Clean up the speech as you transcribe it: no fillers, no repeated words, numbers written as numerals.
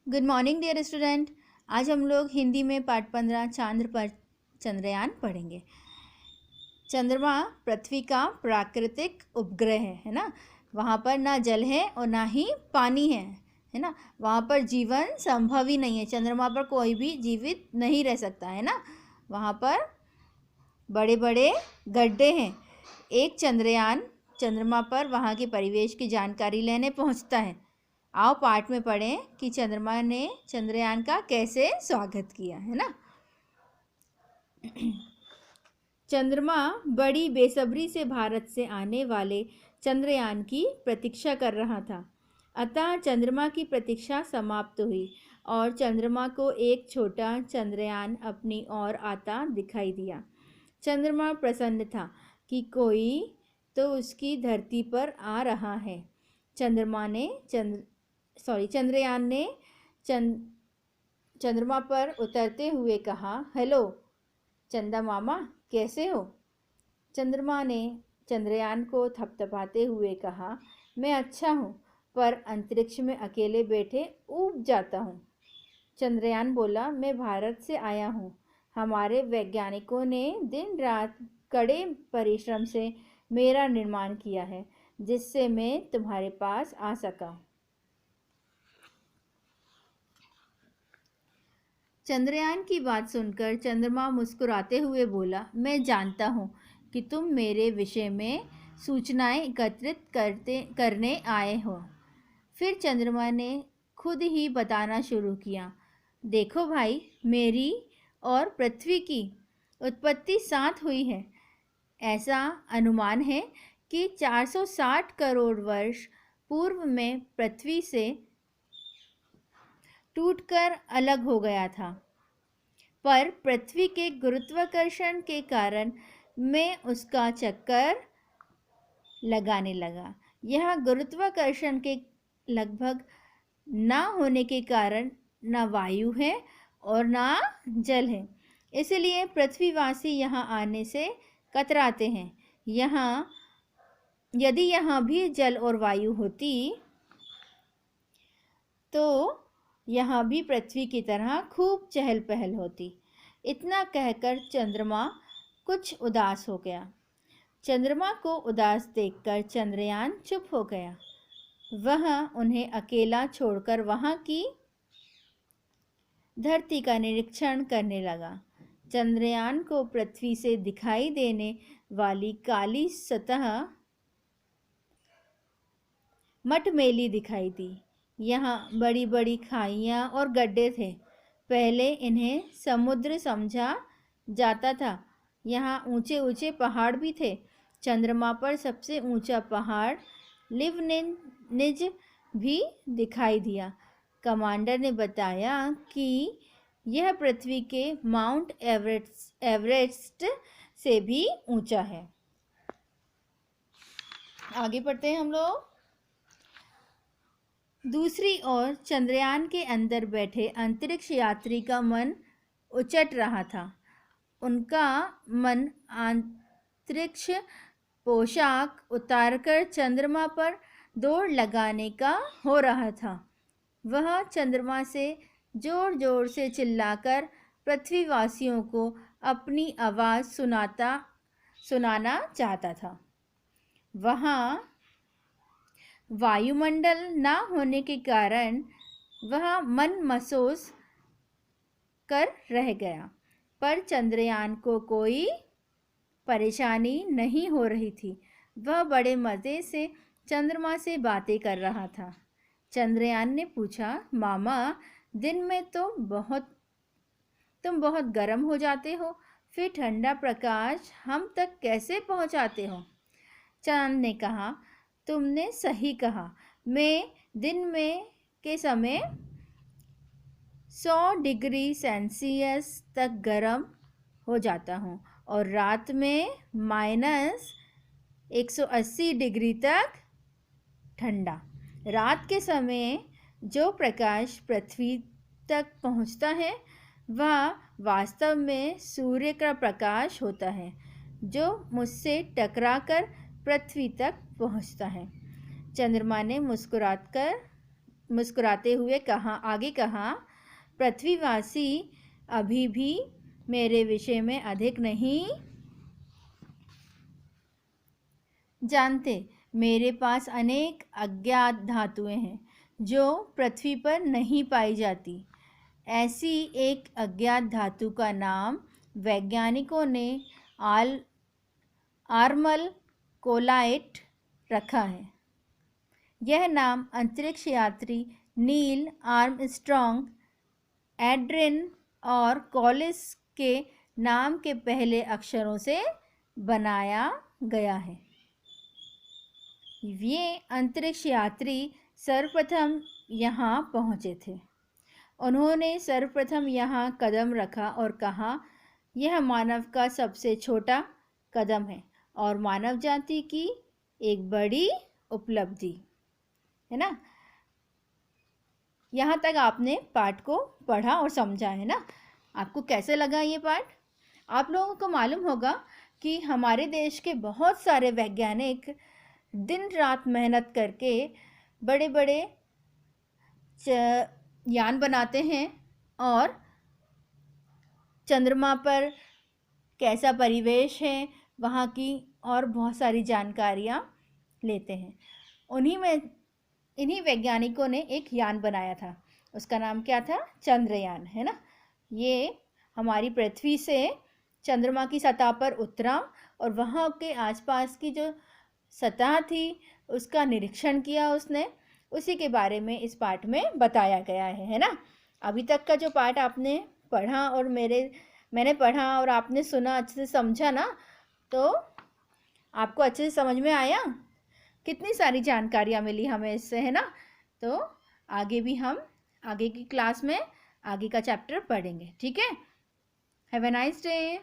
Good morning dear student. आज हम लोग हिंदी में पाठ 15 चांद्र पर चंद्रयान पढ़ेंगे। चंद्रमा पृथ्वी का प्राकृतिक उपग्रह है ना। वहाँ पर ना जल है और ना ही पानी है ना। वहाँ पर जीवन संभव ही नहीं है। चंद्रमा पर कोई भी जीवित नहीं रह सकता है ना। वहाँ पर बड़े बड़े गड्ढे हैं। एक चंद्रयान चंद्रमा पर वहाँ के परिवेश की जानकारी लेने पहुँचता है। आओ पाठ में पढ़ें कि चंद्रमा ने चंद्रयान का कैसे स्वागत किया है ना। चंद्रमा बड़ी बेसब्री से भारत से आने वाले चंद्रयान की प्रतीक्षा कर रहा था। अतः चंद्रमा की प्रतीक्षा समाप्त हुई और चंद्रमा को एक छोटा चंद्रयान अपनी ओर आता दिखाई दिया। चंद्रमा प्रसन्न था कि कोई तो उसकी धरती पर आ रहा है। चंद्रयान ने चंद्रमा पर उतरते हुए कहा, हेलो चंदा मामा, कैसे हो? चंद्रमा ने चंद्रयान को थपथपाते हुए कहा, मैं अच्छा हूँ, पर अंतरिक्ष में अकेले बैठे ऊब जाता हूँ। चंद्रयान बोला, मैं भारत से आया हूँ। हमारे वैज्ञानिकों ने दिन रात कड़े परिश्रम से मेरा निर्माण किया है, जिससे मैं तुम्हारे पास आ सका। चंद्रयान की बात सुनकर चंद्रमा मुस्कुराते हुए बोला, मैं जानता हूँ कि तुम मेरे विषय में सूचनाएं एकत्रित करने आए हो। फिर चंद्रमा ने खुद ही बताना शुरू किया, देखो भाई, मेरी और पृथ्वी की उत्पत्ति साथ हुई है। ऐसा अनुमान है कि 460 करोड़ वर्ष पूर्व में पृथ्वी से टूटकर अलग हो गया था, पर पृथ्वी के गुरुत्वाकर्षण के कारण मैं उसका चक्कर लगाने लगा। यह गुरुत्वाकर्षण के लगभग ना होने के कारण ना वायु है और ना जल है, इसलिए पृथ्वीवासी यहाँ आने से कतराते हैं। यदि यहाँ भी जल और वायु होती तो यहाँ भी पृथ्वी की तरह खूब चहल पहल होती। इतना कहकर चंद्रमा कुछ उदास हो गया। चंद्रमा को उदास देखकर चंद्रयान चुप हो गया। वह उन्हें अकेला छोड़कर वहाँ की धरती का निरीक्षण करने लगा। चंद्रयान को पृथ्वी से दिखाई देने वाली काली सतह मटमैली दिखाई दी। यहाँ बड़ी बड़ी खाइयाँ और गड्ढे थे। पहले इन्हें समुद्र समझा जाता था। यहाँ ऊंचे ऊंचे पहाड़ भी थे। चंद्रमा पर सबसे ऊंचा पहाड़ लिवनिज भी दिखाई दिया। कमांडर ने बताया कि यह पृथ्वी के माउंट एवरेस्ट से भी ऊंचा है। आगे बढ़ते हैं हम लोग। दूसरी ओर चंद्रयान के अंदर बैठे अंतरिक्ष यात्री का मन उचट रहा था। उनका मन अंतरिक्ष पोशाक उतारकर चंद्रमा पर दौड़ लगाने का हो रहा था। वह चंद्रमा से जोर जोर से चिल्लाकर पृथ्वीवासियों को अपनी आवाज़ सुनाना चाहता था। वहाँ वायुमंडल ना होने के कारण वह मन महसूस कर रह गया, पर चंद्रयान को कोई परेशानी नहीं हो रही थी। वह बड़े मज़े से चंद्रमा से बातें कर रहा था। चंद्रयान ने पूछा, मामा, दिन में तो तुम बहुत गर्म हो जाते हो, फिर ठंडा प्रकाश हम तक कैसे पहुंचाते हो? चांद ने कहा, तुमने सही कहा। मैं दिन में के समय 100 डिग्री सेल्सियस तक गर्म हो जाता हूँ और रात में -180 डिग्री तक ठंडा। रात के समय जो प्रकाश पृथ्वी तक पहुँचता है वह वास्तव में सूर्य का प्रकाश होता है, जो मुझसे टकराकर पृथ्वी तक पहुँचता है। चंद्रमा ने मुस्कुराकर मुस्कुराते हुए आगे कहा, पृथ्वीवासी अभी भी मेरे विषय में अधिक नहीं जानते। मेरे पास अनेक अज्ञात धातुएं हैं जो पृथ्वी पर नहीं पाई जाती। ऐसी एक अज्ञात धातु का नाम वैज्ञानिकों ने आर्मल कोलाइट रखा है। यह नाम अंतरिक्ष यात्री नील आर्मस्ट्रॉन्ग, एड्रिन और कॉलिस के नाम के पहले अक्षरों से बनाया गया है। ये अंतरिक्ष यात्री सर्वप्रथम यहाँ पहुँचे थे। उन्होंने सर्वप्रथम यहाँ कदम रखा और कहा, यह मानव का सबसे छोटा कदम है और मानव जाति की एक बड़ी उपलब्धि है ना। यहाँ तक आपने पाठ को पढ़ा और समझा है ना। आपको कैसे लगा ये पाठ? आप लोगों को मालूम होगा कि हमारे देश के बहुत सारे वैज्ञानिक दिन रात मेहनत करके बड़े बड़े यान बनाते हैं और चंद्रमा पर कैसा परिवेश है वहाँ की और बहुत सारी जानकारियाँ लेते हैं। इन्हीं वैज्ञानिकों ने एक यान बनाया था, उसका नाम क्या था? चंद्रयान, है ना। ये हमारी पृथ्वी से चंद्रमा की सतह पर उतरा और वहाँ के आसपास की जो सतह थी उसका निरीक्षण किया उसने। उसी के बारे में इस पाठ में बताया गया है ना। अभी तक का जो पाठ आपने पढ़ा और मैंने पढ़ा और आपने सुना, अच्छे से समझा ना, तो आपको अच्छे से समझ में आया। कितनी सारी जानकारियाँ मिली हमें इससे, है ना। तो आगे भी हम आगे की क्लास में आगे का चैप्टर पढ़ेंगे, ठीक है। Have a nice day.